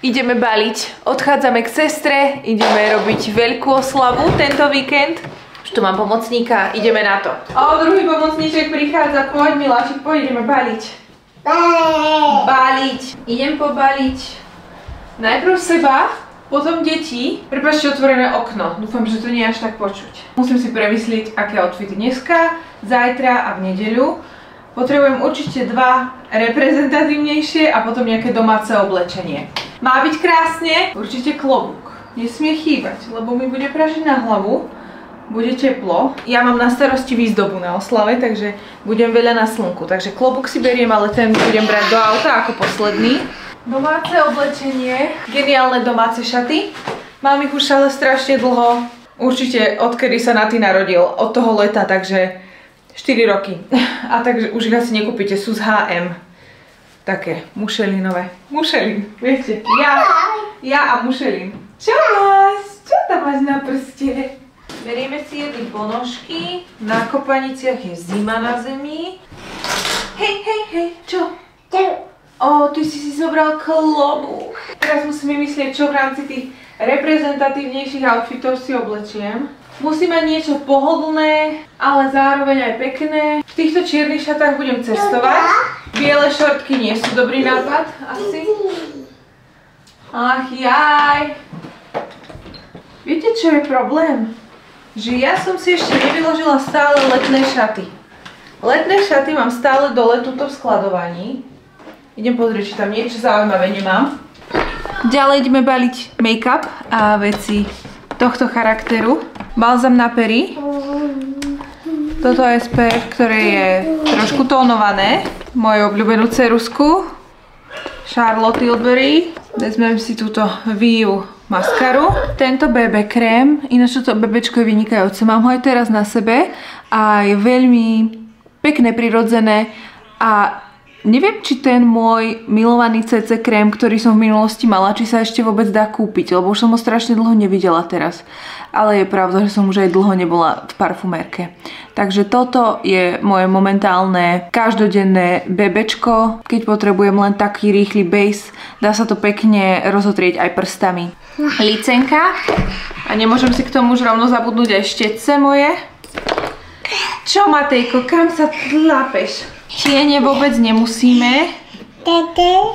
Ideme baliť, odchádzame k sestre, ideme robiť veľkú oslavu tento víkend. Už tu mám pomocníka, ideme na to. O, druhý pomocníček prichádza, poď Miláčik, poď, ideme baliť. Baliť, idem pobaliť. Najprv seba, potom deti. Prepáčte, otvorené okno, dúfam, že to nie je až tak počuť. Musím si premyslieť, aké outfity dneska, zajtra a v nedeľu. Potrebujem určite dva reprezentatívnejšie a potom nejaké domáce oblečenie. Má byť krásne, určite klobúk. Nesmie chýbať, lebo mi bude pražiť na hlavu. Bude teplo. Ja mám na starosti výzdobu na oslave, takže budem veľa na slnku. Takže klobúk si beriem, ale ten budem brať do auta ako posledný. Domáce oblečenie. Geniálne domáce šaty. Mám ich už ale strašne dlho. Určite odkedy sa Naty narodil. Od toho leta, takže 4 roky. A takže už ich asi nekúpite, sú z H&M. Také mušelinové. Mušelin, viete, ja a mušelin. Čo máš? Čo tam máš na prste? Berieme si jedny ponožky. Na kopaniciach je zima na zemi. Hej, čo? Ó, ty si zobral klobúk. Teraz musíme myslieť, čo v rámci tých reprezentatívnejších outfitov si oblečiem. Musí mať niečo pohodlné, ale zároveň aj pekné. V týchto čiernych šatách budem cestovať. Biele šortky nie sú dobrý nápad, asi. Ach jaj. Viete, čo je problém? Že ja som si ešte nevyložila stále letné šaty. Letné šaty mám stále dole tuto v skladovaní. Idem pozrieť, či tam niečo zaujímavé nemám. Ďalej ideme baliť make-up a veci tohto charakteru. Balzam na pery. Toto je SPF, ktoré je trošku tónované. Moju obľúbenú ceruzku. Charlotte Tilbury. Vezmem si túto Viu maskaru. Tento BB krém. Ináč toto BBčko je vynikajúce. Mám ho aj teraz na sebe a je veľmi pekné, prirodzené a neviem, či ten môj milovaný CC krém, ktorý som v minulosti mala, či sa ešte vôbec dá kúpiť, lebo už som ho strašne dlho nevidela teraz. Ale je pravda, že som už aj dlho nebola v parfumérke. Takže toto je moje momentálne každodenné bebečko. Keď potrebujem len taký rýchly base, dá sa to pekne rozotrieť aj prstami. Licenka. A nemôžem si k tomu už rovno zabudnúť aj štetce moje. Čo, Matejko, kam sa tlápeš? Tiene vôbec nemusíme.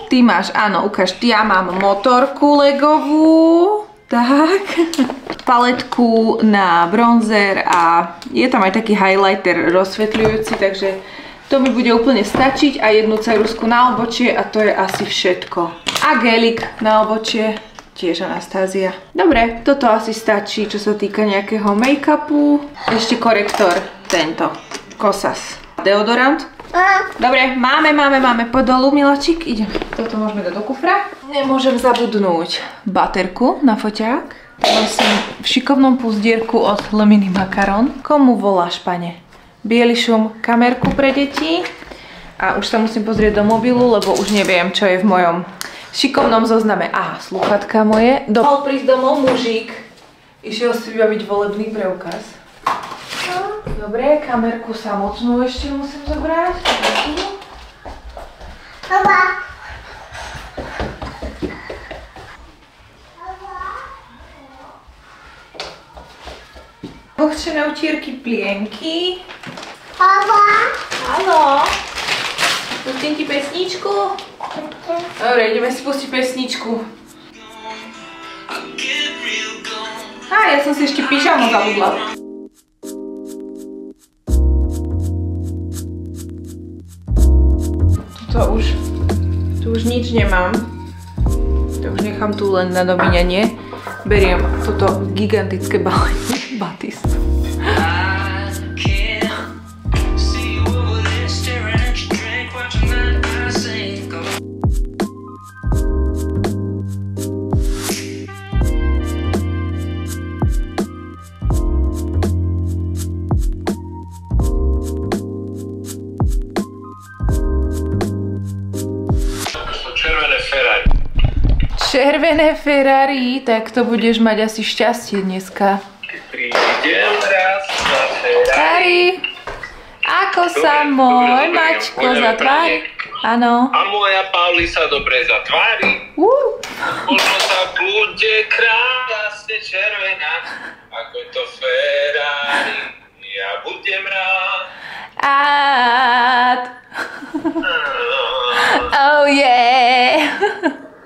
Ty máš, áno, ukáž, ja mám motorku legovú. Tak. Paletku na bronzer a je tam aj taký highlighter rozsvetľujúci, takže to mi bude úplne stačiť a jednu ceruzku na obočie a to je asi všetko. A gelik na obočie, tiež Anastázia. Dobre, toto asi stačí, čo sa týka nejakého make-upu. Ešte korektor, tento, Kosas. Deodorant. Dobre, máme, poď dolu, Miláčik, idem. Toto môžeme dať do kufra. Nemôžem zabudnúť baterku na foťák. Nosím v šikovnom puzdierku od Le Mini Macaron. Komu voláš, pane? Biely šum, kamerku pre deti. A už sa musím pozrieť do mobilu, lebo už neviem, čo je v mojom šikovnom zozname. Aha, slúchatka moje. Mohol prísť domov mužík. Išiel si vybaviť volebný preukaz. Dobre, kamerku samotnú ešte musím zobrať. Vlhčené utierky plienky. Haló. Pustím ti pesničku? Dobre, ideme si pustiť pesničku. Ja som si ešte pyžamu zabudla. Tu už nič nemám. To už nechám tu len na dovíňanie. Beriem toto gigantické balenie Batis. Červené Ferrari, tak to budeš mať asi šťastie dneska. Prídem raz na Ferrari. Ako sa môj Mačko zatvári? Áno. A moja Pauli sa dobre zatvári. Možno sa bude krásne červená, ako to Ferrari. Ja budem rád. Oh yeah.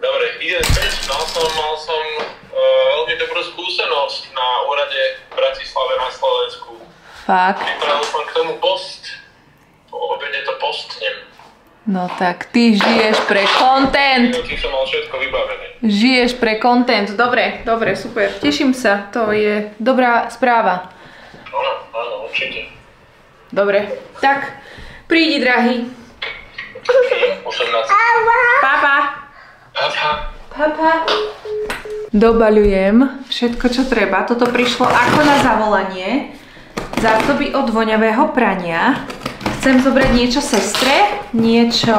Dobre, idem späť. Mal som veľmi dobrú skúsenosť na úrade v Bratislave na Slovensku. Fakt. Vypravil som k tomu post. Po obede to postnem. No tak ty žiješ pre content. Minutky som mal všetko vybavené. Žiješ pre content. Dobre, dobre, super. Teším sa. To je dobrá správa. Áno, určite. Dobre, tak prídi, drahý. Papa. Papa. Dobaľujem všetko, čo treba. Toto prišlo ako na zavolanie. Zásoby od voňavého prania. Chcem zobrať niečo sestre, niečo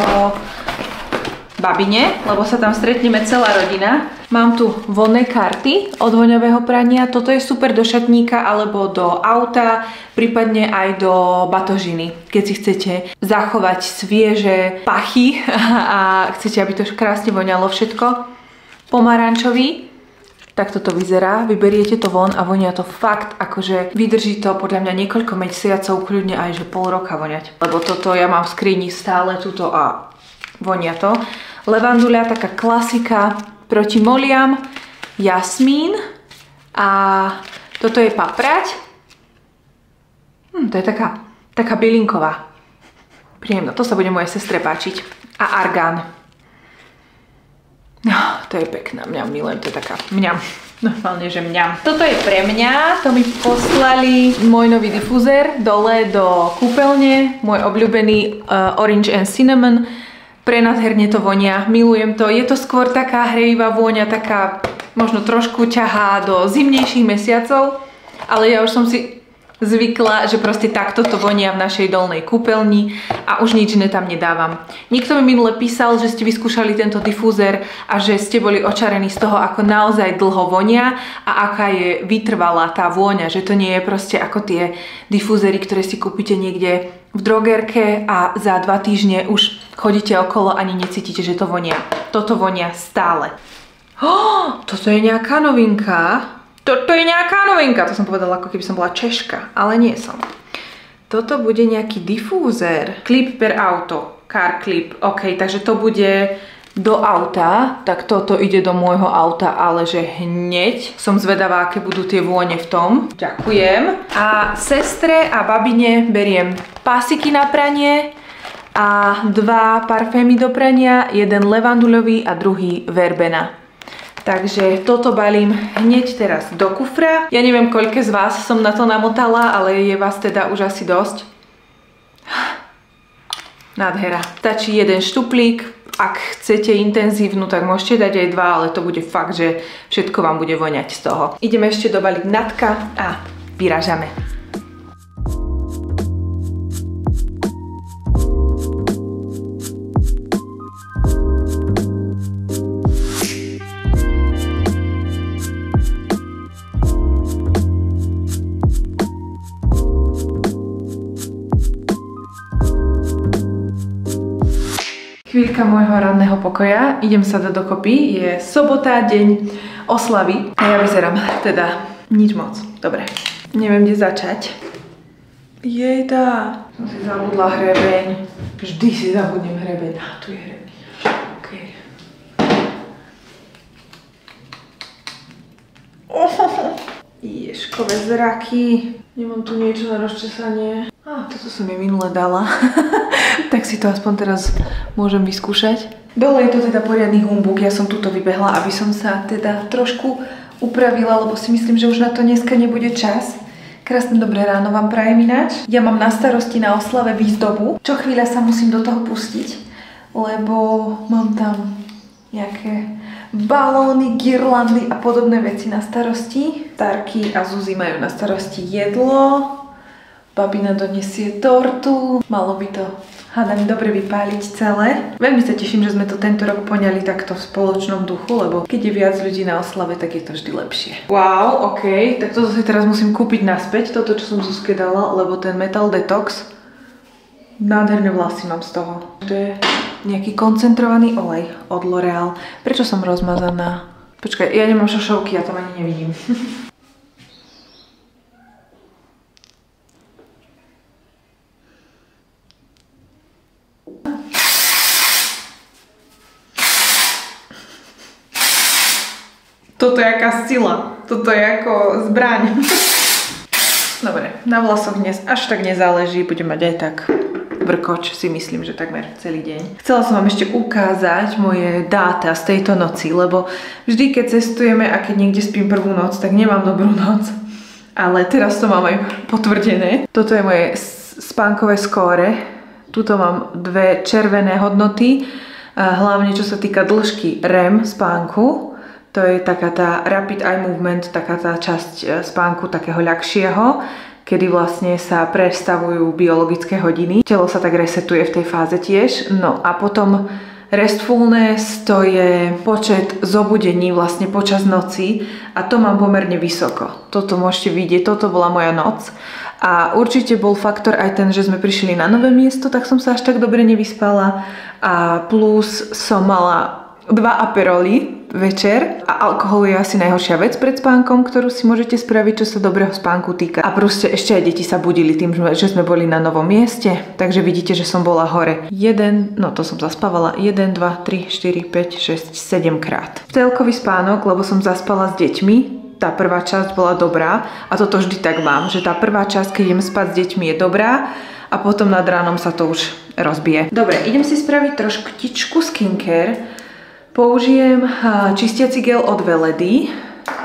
babine, lebo sa tam stretneme celá rodina. Mám tu voľné karty od voňavého prania. Toto je super do šatníka alebo do auta, prípadne aj do batožiny, keď si chcete zachovať svieže pachy a chcete, aby to krásne voňalo všetko. Pomarančový. Tak toto vyzerá, vyberiete to von a vonia to fakt, akože vydrží to podľa mňa niekoľko mesiacov, kľudne aj že pol roka voňať. Lebo toto ja mám v skrini stále tuto a vonia to. Levanduľa, taká klasika proti moliam, jasmín a toto je paprať. To je taká bylinková. Príjemno, to sa bude mojej sestre páčiť. A argán. No, to je pekná, mňam, milujem, to je taká mňam, normálne, že mňam. Toto je pre mňa, to mi poslali môj nový difúzer dole do kúpeľne, môj obľúbený Orange and Cinnamon, prenádherne to vonia, milujem to, je to skôr taká hrejivá vôňa, taká možno trošku ťahá do zimnejších mesiacov, ale ja už som si zvykla, že proste takto to vonia v našej dolnej kúpeľni a už nič iné tam nedávam. Niekto mi minule písal, že ste vyskúšali tento difúzer a že ste boli očarení z toho, ako naozaj dlho vonia a aká je vytrvalá tá vôňa, že to nie je proste ako tie difúzery, ktoré si kúpite niekde v drogerke a za 2 týždne už chodíte okolo ani necítite, že to vonia. Toto vonia stále. Toto je nejaká novinka. Toto je nejaká novinka, to som povedala, ako keby som bola Češka, ale nie som. Toto bude nejaký difúzer. Clip per auto, car clip, ok, takže to bude do auta, tak toto ide do môjho auta, ale že hneď som zvedavá, aké budú tie vône v tom. Ďakujem. A sestre a babine beriem pásiky na pranie a 2 parfémy do prania, jeden levanduľový a druhý verbena. Takže toto balím hneď teraz do kufra. Ja neviem, koľké z vás som na to namotala, ale je vás teda už asi dosť. Nádhera. Stačí jeden štuplík. Ak chcete intenzívnu, tak môžete dať aj 2, ale to bude fakt, že všetko vám bude voňať z toho. Ideme ešte dobaliť natka a vyražame. Chvíľka môjho ranného pokoja, idem sa dať dokopy, je sobota, deň oslavy a ja vyzerám teda nič moc. Dobre, neviem, kde začať. Jejda, som si zabudla hrebeň. Vždy si zabudnem hrebeň. Tu je hrebeň. OK. Ježkové zraky. Nemám tu niečo na rozčesanie. Toto som mi minule dala. Tak si to aspoň teraz môžem vyskúšať. Dole je to teda poriadny humbuk. Ja som tuto vybehla, aby som sa teda trošku upravila, lebo si myslím, že už na to dneska nebude čas. Krásne dobré ráno vám prajem ináč. Ja mám na starosti na oslave výzdobu. Čo chvíľa sa musím do toho pustiť, lebo mám tam nejaké balóny, girlandy a podobné veci na starosti. Tarky a Zuzi majú na starosti jedlo. Babina donesie tortu. Malo by to Hádam dobre vypáliť celé. Veľmi sa teším, že sme to tento rok poňali takto v spoločnom duchu, lebo keď je viac ľudí na oslave, tak je to vždy lepšie. Wow, ok, tak toto si teraz musím kúpiť naspäť, toto čo som Zuzke dala, lebo ten Metal Detox, nádherné vlasy mám z toho. To je nejaký koncentrovaný olej od L'Oreal. Prečo som rozmazaná? Počkaj, ja nemám šošovky, ja to ani nevidím. Toto je aká sila. Toto je ako zbraň. Dobre, na vlasoch dnes až tak nezáleží. Budem mať aj tak vrkoč, si myslím, že takmer celý deň. Chcela som vám ešte ukázať moje dáta z tejto noci, lebo vždy, keď cestujeme a keď niekde spím prvú noc, tak nemám dobrú noc. Ale teraz to mám aj potvrdené. Toto je moje spánkové skóre. Tuto mám dve červené hodnoty. Hlavne čo sa týka dĺžky REM spánku. To je taká tá Rapid Eye Movement, taká tá časť spánku takého ľahšieho, kedy vlastne sa prestavujú biologické hodiny. Telo sa tak resetuje v tej fáze tiež. No a potom Restfulness, to je počet zobudení vlastne počas noci a to mám pomerne vysoko. Toto môžete vidieť, toto bola moja noc. A určite bol faktor aj ten, že sme prišli na nové miesto, tak som sa až tak dobre nevyspala. A plus som mala 2 aperoly večer a alkohol je asi najhoršia vec pred spánkom, ktorú si môžete spraviť, čo sa dobrého spánku týka. A proste ešte aj deti sa budili tým, že sme boli na novom mieste, takže vidíte, že som bola hore. To som zaspávala 1, 2, 3, 4, 5, 6, 7 krát. Celkový spánok, lebo som zaspala s deťmi, tá prvá časť bola dobrá a toto vždy tak mám, že tá prvá časť, keď idem spať s deťmi, je dobrá a potom nad ránom sa to už rozbije. Dobre, idem si spraviť troštičku skincare. Použijem čistiaci gel od Weledy.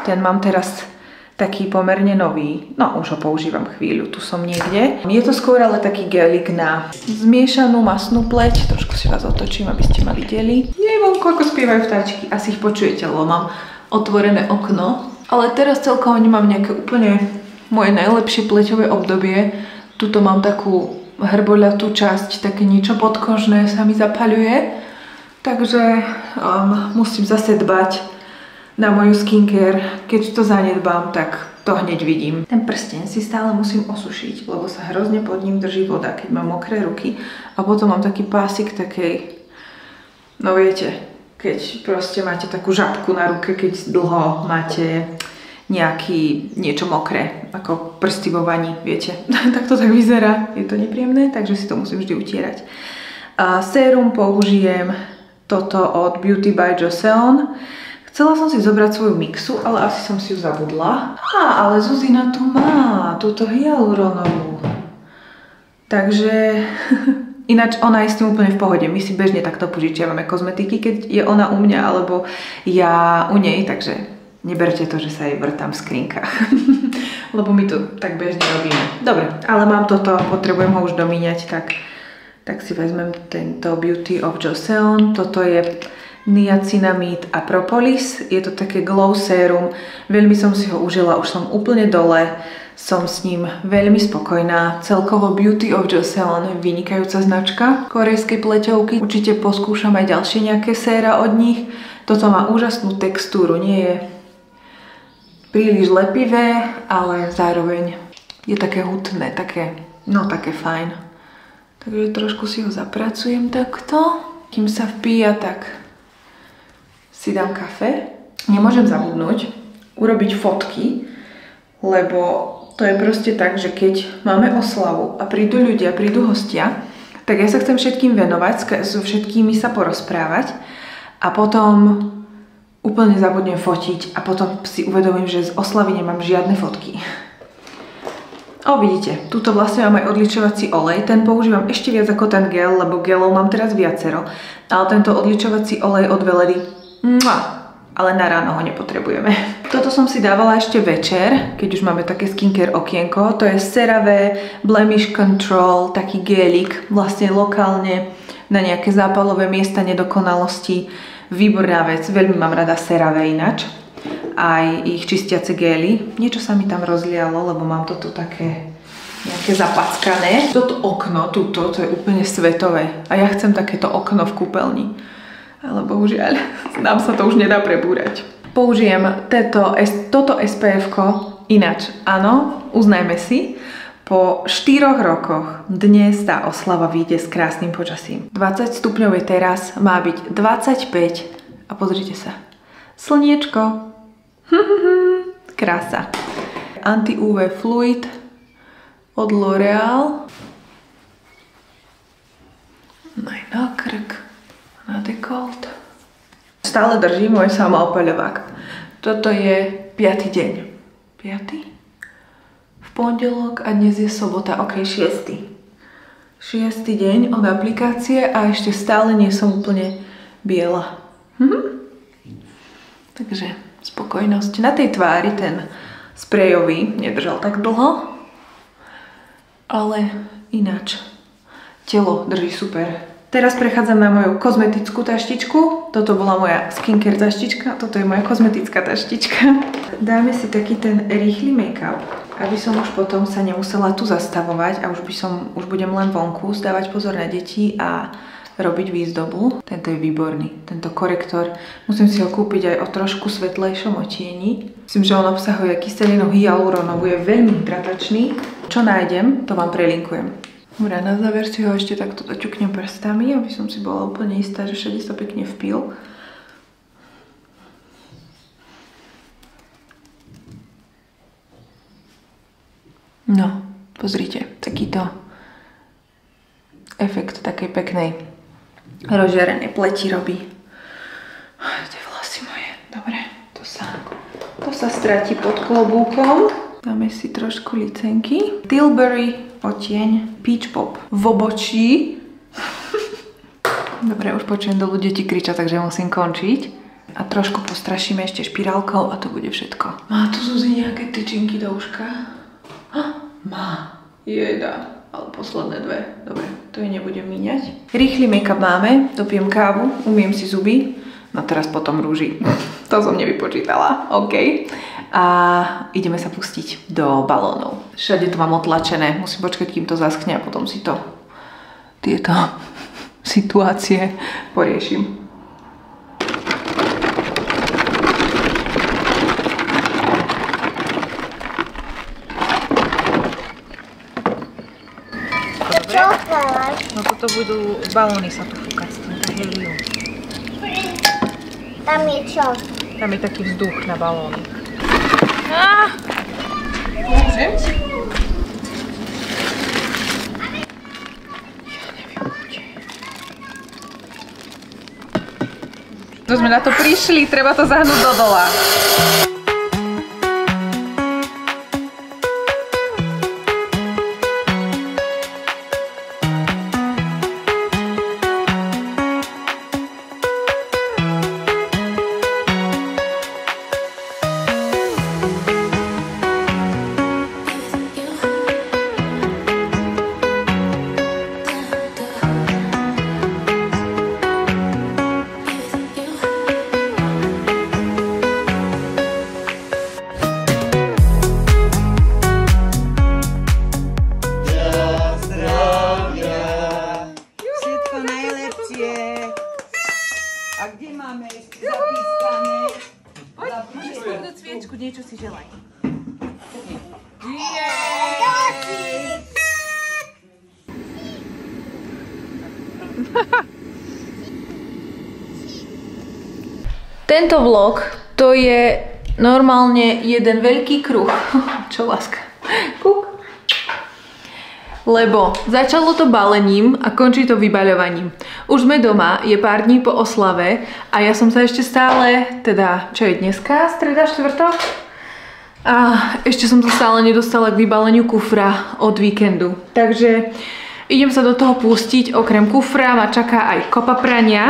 Ten mám teraz taký pomerne nový. No, už ho používam chvíľu, tu som niekde. Je to skôr ale taký gelik na zmiešanú masnú pleť. Trošku si vás otočím, aby ste ma videli. Vonku ako spievajú vtáčky. Asi ich počujete, lebo mám otvorené okno. Ale teraz celkovo nemám nejaké úplne moje najlepšie pleťové obdobie. Tuto mám takú hrboľatú časť, také niečo podkožné sa mi zapaľuje. Takže musím zase dbať na moju skincare. Keď to zanedbám, tak to hneď vidím. Ten prsteň si stále musím osušiť, lebo sa hrozne pod ním drží voda, keď mám mokré ruky. A potom mám taký pásik takej, no viete, keď proste máte takú žabku na ruke, keď dlho máte niečo mokré, ako prsty vo vani, viete. Tak to tak vyzerá, je to nepríjemné, takže si to musím vždy utierať. A sérum použijem toto od Beauty by Joseon. Chcela som si zobrať svoju mixu, ale asi som si ju zabudla. Ale Zuzina tu má túto hyaluronovú. Takže ináč ona je s tým úplne v pohode. My si bežne takto požičiavame kozmetiky, keď je ona u mňa, alebo ja u nej, takže neberte to, že sa jej vrtám v skrinkách. Lebo my to tak bežne robíme. Dobre, ale mám toto, potrebujem ho už domíňať, tak si vezmem tento Beauty of Joseon. Toto je niacinamid a propolis. Je to také glow sérum. Veľmi som si ho užila, už som úplne dole. Som s ním veľmi spokojná. Celkovo Beauty of Joseon, vynikajúca značka korejskej pleťovky. Určite poskúšam aj ďalšie nejaké séra od nich. Toto má úžasnú textúru, nie je príliš lepivé, ale zároveň je také hutné, také fajn. Takže trošku si ho zapracujem takto. Kým sa vpíja, tak si dám kafe. Nemôžem zabudnúť urobiť fotky, lebo to je proste tak, že keď máme oslavu a prídu ľudia, prídu hostia, tak ja sa chcem všetkým venovať, so všetkými sa porozprávať a potom úplne zabudnem fotiť a potom si uvedomím, že z oslavy nemám žiadne fotky. Vidíte, tuto vlastne mám aj odličovací olej, ten používam ešte viac ako ten gel, lebo gelov mám teraz viacero, ale tento odličovací olej od Weledy, ale na ráno ho nepotrebujeme. Toto som si dávala ešte večer, keď už máme také skincare okienko, to je CeraVe Blemish Control, taký gelik, vlastne lokálne na nejaké zápalové miesta, nedokonalosti, výborná vec, veľmi mám rada CeraVe ináč. Aj ich čistiace gély. Niečo sa mi tam rozlialo, lebo mám to tu také nejaké zapackané. Toto okno, tuto, to je úplne svetové. A ja chcem takéto okno v kúpeľni. Ale bohužiaľ, nám sa to už nedá prebúrať. Použijem toto SPF-ko ináč. Áno, uznajme si, po 4 rokoch dnes tá oslava vyjde s krásnym počasím. 20 stupňov je teraz, má byť 25 a pozrite sa. Slniečko. Krása. Anti-UV fluid od L'Oreal. Aj na krk, na dekolt. Stále držím môj samoopľovák. Toto je 5. deň. 5. V pondelok a dnes je sobota, ok, 6. 6. deň od aplikácie a ešte stále nie som úplne biela. Takže spokojnosť. Na tej tvári ten sprejový nedržal tak dlho, ale ináč telo drží super. Teraz prechádzam na moju kozmetickú taštičku. Toto bola moja skincare taštička, toto je moja kozmetická taštička. Dáme si taký ten rýchly make-up, aby som už potom sa nemusela tu zastavovať a už budem len vonku zdávať pozor na deti a robiť výzdobu. Tento je výborný, tento korektor. Musím si ho kúpiť aj o trošku svetlejšom otieni. Myslím, že on obsahuje kyselinu hyaluronovú, je veľmi hydratačný. Čo nájdem, to vám prelinkujem. Dobre, na záver si ho ešte takto doťuknem prstami, aby som si bola úplne istá, že všade sa pekne vpil. No, pozrite, takýto efekt takej peknej rozžiarenej pleti robí. Tie vlasy moje. Dobre, to sa stratí pod klobúkom. Dáme si trošku licenky. Tilbury odtieň Peach Pop v obočí. Dobre, už počujem dolu deti kričať, takže musím končiť. A trošku postrašíme ešte špirálkou a to bude všetko. Má tu Zuzi nejaké tyčinky do uška? Má. Jeda. Ale posledné 2. Dobre, to je nebudem míňať. Rýchly make-up máme. Dopijem kávu, umiem si zuby. No teraz potom rúži. To som nevypočítala. OK. A ideme sa pustiť do balónov. Všade to mám otlačené. Musím počkať, kým to zaschne a potom si tieto situácie poriešim. No toto budú balóny sa tu fúkať s tým helium. Tam je čo? Tam je taký vzduch na balóny. Môžem? Ja neviem, kde. To sme na to prišli, treba to zahnúť do dola. A kde máme zapískané? Poď, môžeš povedať sviečku, niečo si želaj. Tento vlog, to je normálne jeden veľký kruh. Čo, láska? Kúk. Lebo začalo to balením a končí to vybaľovaním. Už sme doma, je pár dní po oslave a ja som sa ešte stále, teda, čo je dneska? Streda, štvrtok? A ešte som sa stále nedostala k vybaleniu kufra od víkendu. Takže idem sa do toho pustiť, okrem kufra ma čaká aj kopa prania,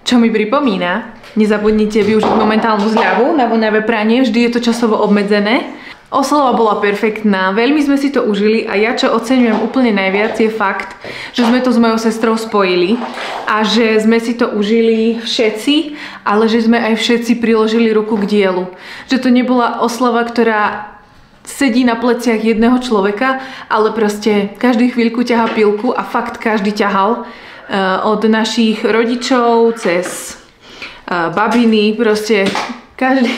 čo mi pripomína, nezabudnite využiť momentálnu zľavu na voňavé pranie, vždy je to časovo obmedzené. Oslava bola perfektná, veľmi sme si to užili a ja čo oceňujem úplne najviac je fakt, že sme to s mojou sestrou spojili a že sme si to užili všetci, ale že sme aj všetci priložili ruku k dielu. Že to nebola oslava, ktorá sedí na pleciach jedného človeka, ale proste každý chvíľku ťahá pilku a fakt každý ťahal. Od našich rodičov cez babiny, proste každý,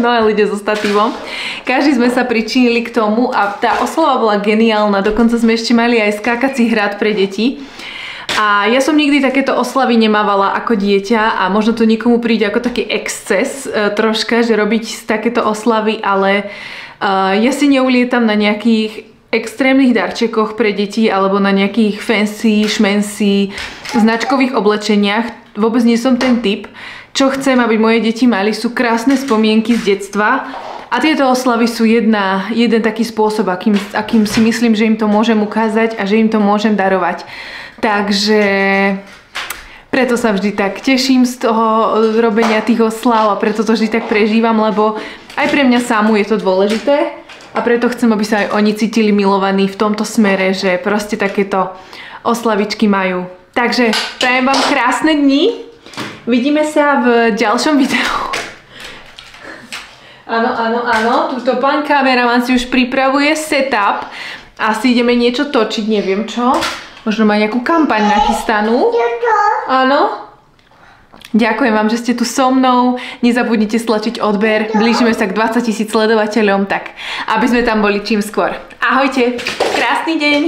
Noel ide so statívom, každý sme sa pričinili k tomu a tá oslava bola geniálna, dokonca sme ešte mali aj skákací hrad pre deti. A ja som nikdy takéto oslavy nemávala ako dieťa a možno to niekomu príde ako taký exces troška, že robiť takéto oslavy, ale ja si neulietam na nejakých extrémnych darčekoch pre deti alebo na nejakých fancy, šmency, značkových oblečeniach. Vôbec nie som ten typ. Čo chcem, aby moje deti mali, sú krásne spomienky z detstva a tieto oslavy sú jeden taký spôsob, akým si myslím, že im to môžem ukázať a že im to môžem darovať. Takže preto sa vždy tak teším z toho robenia tých oslav a preto to vždy tak prežívam, lebo aj pre mňa samú je to dôležité a preto chcem, aby sa aj oni cítili milovaní v tomto smere, že proste takéto oslavičky majú. Takže prajem vám krásne dni, vidíme sa v ďalšom videu. Áno, túto pán kameraman si už pripravuje setup, asi ideme niečo točiť, neviem čo. Možno má nejakú kampaň nachystanú. Áno. Ďakujem vám, že ste tu so mnou. Nezabudnite stlačiť odber. Blížime sa k 20 000 sledovateľom, tak aby sme tam boli čím skôr. Ahojte. Krásny deň.